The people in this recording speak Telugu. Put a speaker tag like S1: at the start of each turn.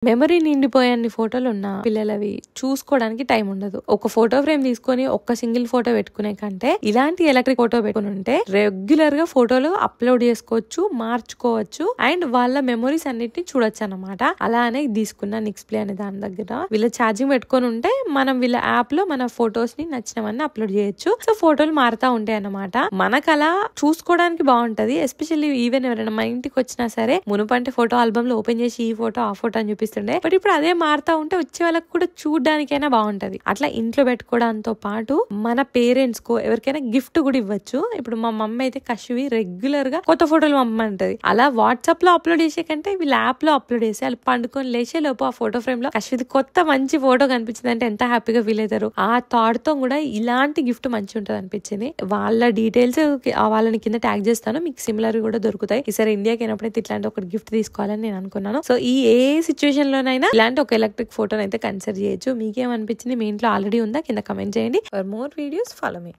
S1: మెమరీ నిండిపోయే ఫోటోలు ఉన్న పిల్లలవి చూసుకోవడానికి టైం ఉండదు. ఒక ఫోటో ఫ్రేమ్ తీసుకొని ఒక్క సింగిల్ ఫోటో పెట్టుకునే కంటే ఇలాంటి ఎలక్ట్రిక్ ఫోటో పెట్టుకుని ఉంటే రెగ్యులర్ గా ఫోటోలు అప్లోడ్ చేసుకోవచ్చు, మార్చుకోవచ్చు అండ్ వాళ్ళ మెమరీస్ అన్నిటిని చూడొచ్చు అనమాట. అలానే తీసుకున్న నిక్స్ప్లే అనే దాని దగ్గర వీళ్ళ ఛార్జింగ్ పెట్టుకొని ఉంటే మనం వీళ్ళ యాప్ లో మన ఫొటోస్ ని నచ్చినవన్నీ అప్లోడ్ చేయొచ్చు. సో ఫోటోలు మారుతా ఉంటాయి అన్నమాట. మనకు అలా చూసుకోవడానికి బాగుంటది. ఎస్పెషల్లీ ఈవెన్ ఎవరైనా మా ఇంటికి వచ్చినా సరే మునుపంటే ఫోటో ఆల్బమ్ లో ఓపెన్ చేసి ఈ ఫోటో ఆ ఫోటో అని చూపిస్తుండే. బట్ ఇప్పుడు అదే మారుతా ఉంటే వచ్చే వాళ్ళకి కూడా చూడడానికైనా బాగుంటది. అట్లా ఇంట్లో పెట్టుకోవడంతో పాటు మన పేరెంట్స్ కో ఎవరికైనా గిఫ్ట్ కూడా ఇవ్వచ్చు. ఇప్పుడు మా మమ్మీ అయితే కషువి రెగ్యులర్ గా కొత్త ఫోటోలు పంపమంటది. అలా వాట్సాప్ లో అప్లోడ్ చేసే కంటే వీళ్ళ యాప్ లో అప్లోడ్ చేసి వాళ్ళు పండుకొని లేచే లోపు ఆ ఫోటో ఫ్రేమ్ లో కషుది కొత్త మంచి ఫోటో కనిపించింది అంటే ఎంత హ్యాపీగా ఫీల్ అవుతారు. ఆ థాట్ తో కూడా ఇలాంటి గిఫ్ట్ మంచి ఉంటది అనిపించింది. వాళ్ళ డీటెయిల్స్ వాళ్ళని కింద ట్యాగ్ చేస్తాను, మీకు సిమిలర్ కూడా దొరుకుతాయి. ఈసారి ఇండియాకి అయినప్పుడైతే ఇట్లాంటి ఒక గిఫ్ట్ తీసుకోవాలని నేను అనుకున్నాను. సో ఈ ఏ సిచ్యువేషన్ లోనైనా ఇలాంటి ఒక ఎలక్ట్రిక్ ఫోటోని అయితే కన్సిడర్ చేయొచ్చు. మీకేమనిపించింది? మీ ఇంట్లో ఆల్రెడీ ఉందా? కింద కమెంట్ చేయండి. For more videos follow me.